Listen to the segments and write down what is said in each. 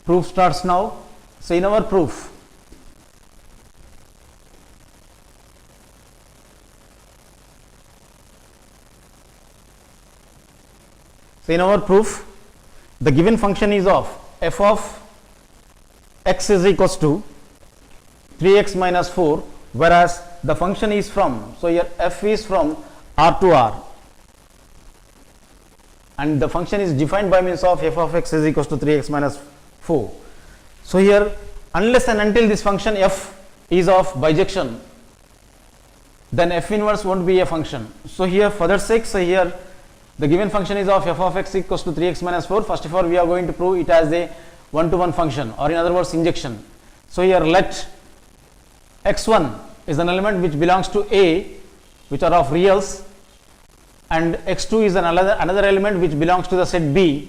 Proof starts now. So in our proof, the given function is of f of x is equals to 3x minus 4, whereas the function is from, so here f is from R to R, and the function is defined by means of f of x is equals to 3x minus 4. So here, unless and until this function f is of bijection, then f inverse won't be a function. So here for that sake, so here the given function is of f of x equals to 3x minus 4. First of all, we are going to prove it as a one-to-one function, or in other words, injection. So here let x1 is an element which belongs to A, which are of reals, and x2 is another element which belongs to the set B,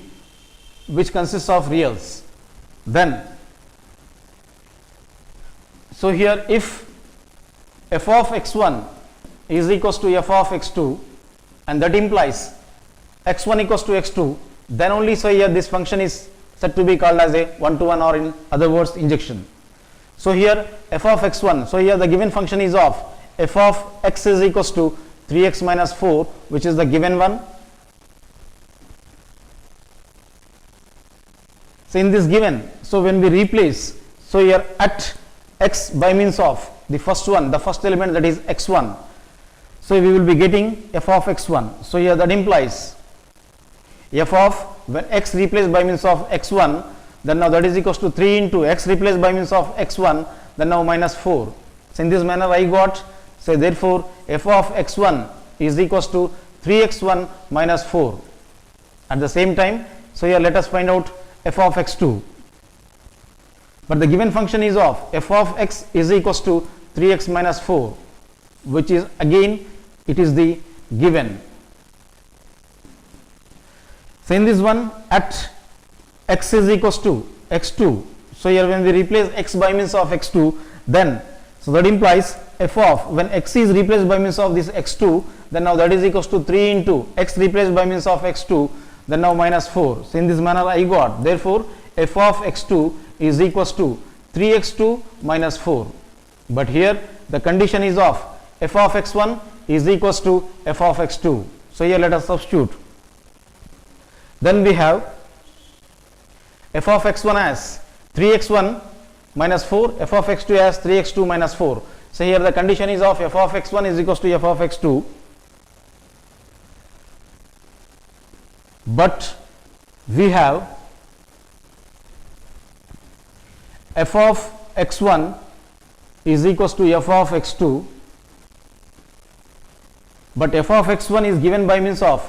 which consists of reals. Then, so here if f of x1 is equals to f of x2, and that implies x1 equals to x2, then only so here this function is said to be called as a one-to-one, or in other words, injection. So here f of x1, so here the given function is of f of x is equals to 3x minus 4, which is the given one. So in this given, so when we replace, so here at x by means of the first one, the first element, that is x1, so we will be getting f of x1. So here that implies f of, when x replaced by means of x1, then now that is equals to 3 into x replaced by means of x1, then now minus 4. So in this manner I got, so therefore f of x1 is equals to 3x1 minus 4. At the same time, so here let us find out f of x2. But the given function is of f of x is equals to 3x minus 4, which is again, it is the given. So in this one, at x is equals to x2, so here when we replace x by means of x2, then so that implies f of, when x is replaced by means of this x2, then now that is equals to 3 into x replaced by means of x2, then now minus 4. So in this manner I got, therefore f of x2 is equals to 3x2 minus 4. But here the condition is of f of x1 is equals to f of x2. So here let us substitute. Then we have f of x1 as 3x1 minus 4, f of x2 as 3x2 minus 4. So here the condition is of f of x1 is equals to f of x2, but we have f of x1 is equals to f of x2, but f of x1 is given by means of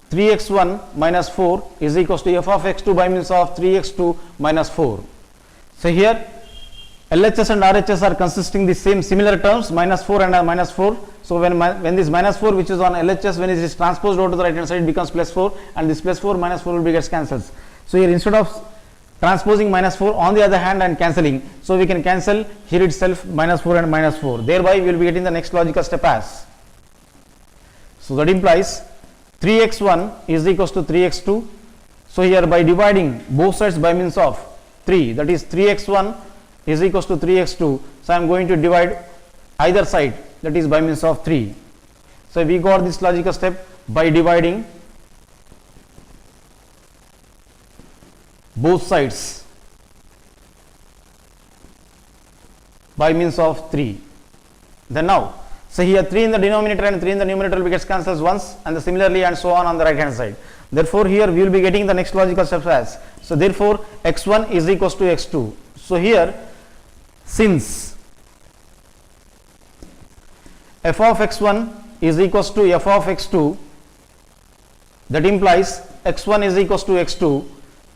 3x1 minus 4 is equals to f of x2 by means of 3x2 minus 4. So here LHS and RHS are consisting the same similar terms, minus 4 and minus 4. So when this minus 4 which is on LHS, when it is transposed over to the right hand side, it becomes plus 4, and this plus 4 minus 4 will be gets cancelled. So here instead of transposing minus 4 on the other hand and cancelling, so we can cancel here itself minus 4 and minus 4. Thereby we will be getting the next logical step as. So that implies 3x1 is equals to 3x2. So here by dividing both sides by means of 3, that is 3x1 is equals to 3x2. So I am going to divide either side, that is by means of 3. So we got this logical step by dividing both sides by means of 3. Then now, so here 3 in the denominator and 3 in the numerator will get cancelled once, and similarly and so on the right hand side. Therefore here we will be getting the next logical steps as. So therefore x1 is equals to x2. So here since f of x1 is equals to f of x2, that implies x1 is equals to x2.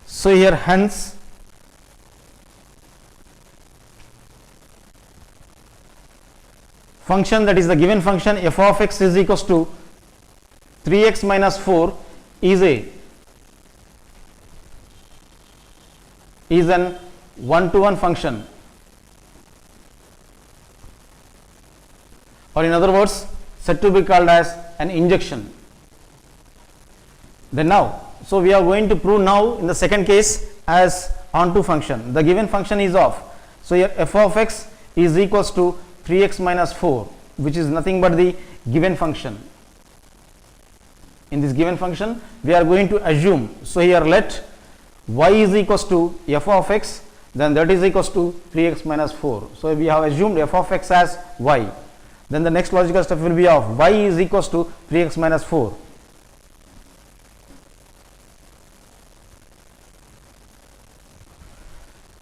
So here hence function, that is the given function f of x is equals to 3x minus 4 is an one-to-one function, or in other words said to be called as an injection. Then now, so we are going to prove now in the second case as onto function. The given function is of, so here f of x is equals to 3x minus 4, which is nothing but the given function. In this given function we are going to assume, so here let y is equals to f of x, then that is equals to 3x minus 4. So we have assumed f of x as y. Then the next logical step will be of y is equals to 3x minus 4.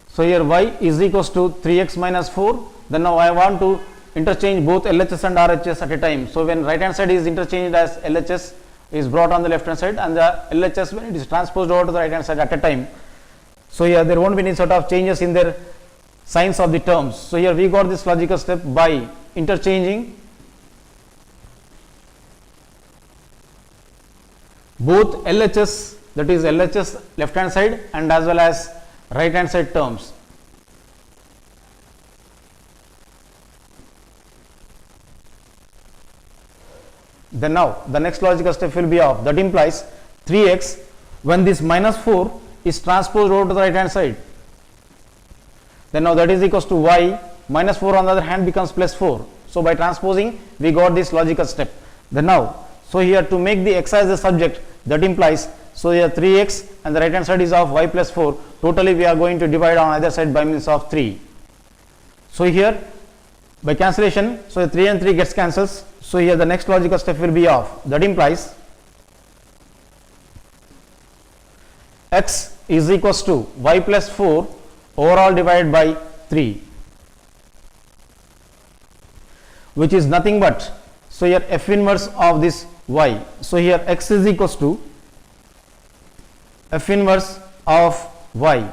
So here y is equals to 3x minus 4. Then now I want to interchange both LHS and RHS at a time. So when right hand side is interchanged as LHS is brought on the left hand side, and the LHS when it is transposed over to the right hand side at a time. So here there won't be any sort of changes in their signs of the terms. So here we got this logical step by interchanging both LHS, that is LHS left hand side and as well as right hand side terms. Then now the next logical step will be of, that implies 3x when this minus 4 is transposed over to the right hand side. Then now that is equals to y, minus 4 on the other hand becomes plus 4. So by transposing we got this logical step. Then now, so here to make the x as the subject, that implies, so here 3x and the right hand side is of y plus 4. Totally we are going to divide on either side by means of 3. So here by cancellation, so 3 and 3 gets cancels. So here the next logical step will be of, that implies x is equals to y plus 4 overall divided by 3, which is nothing but, so here f inverse of this y. So here x is equals to f inverse of y.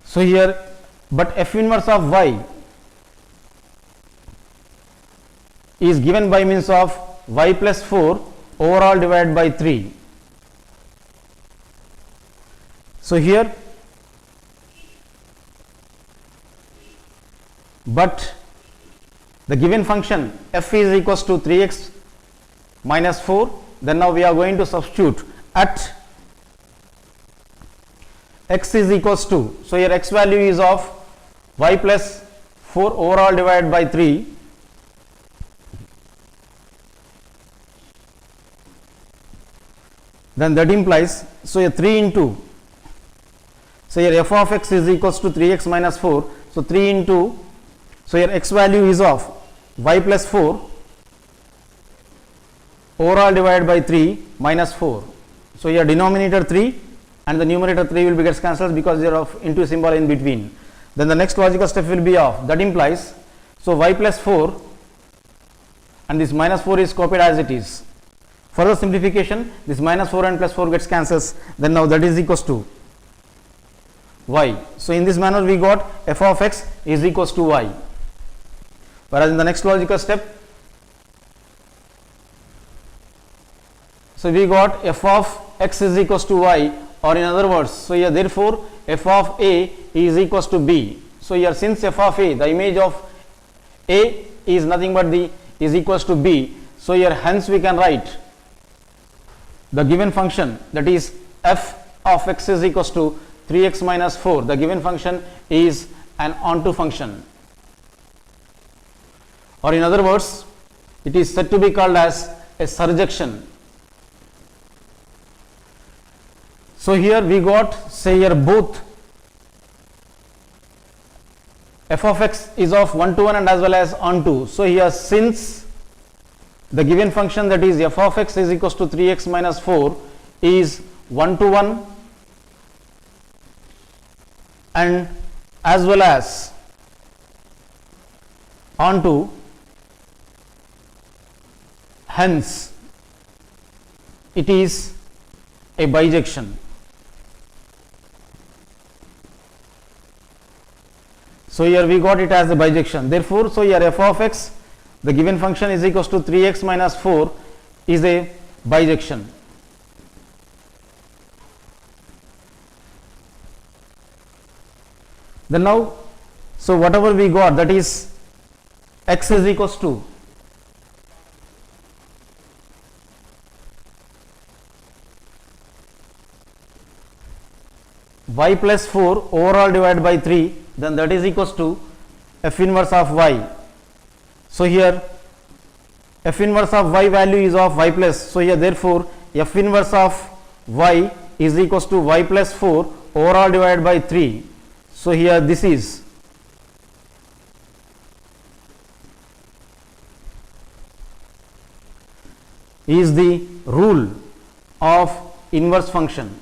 So here, but f inverse of y is given by means of y plus 4 overall divided by 3. So here, but the given function f is equals to 3x minus 4, then now we are going to substitute at x is equals to, so here x value is of y plus 4 overall divided by 3. Then that implies, so here 3 into, so here f of x is equals to 3x minus 4. So 3 into, so here x value is of y plus 4 overall divided by 3 minus 4. So here denominator 3 and the numerator 3 will be gets cancelled because there of into symbol in between. Then the next logical step will be of, that implies, so y plus 4 and this minus 4 is copied as it is. Further simplification, this minus 4 and plus 4 gets cancels, then now that is equals to y. So in this manner we got f of x is equals to y. Whereas in the next logical step, so we got f of x is equals to y, or in other words, so here therefore f of a is equals to b. So here since f of a, the image of a is nothing but the is equals to b, so here hence we can write the given function, that is f of x is equals to 3x minus 4. The given function is an onto function, or in other words it is said to be called as a surjection. So here we got, say here both f of x is of 1 to 1 and as well as onto. So here since the given function, that is f of x is equals to 3x minus 4 is 1 to 1 and as well as onto, hence it is a bijection. So here we got it as a bijection. Therefore, so here f of x, the given function is equals to 3x minus 4 is a bijection. Then now, so whatever we got, that is x is equals to y plus 4 overall divided by 3, then that is equals to f inverse of y. So here f inverse of y value is of y plus, so here therefore f inverse of y is equals to y plus 4 overall divided by 3. So here this is the rule of inverse function.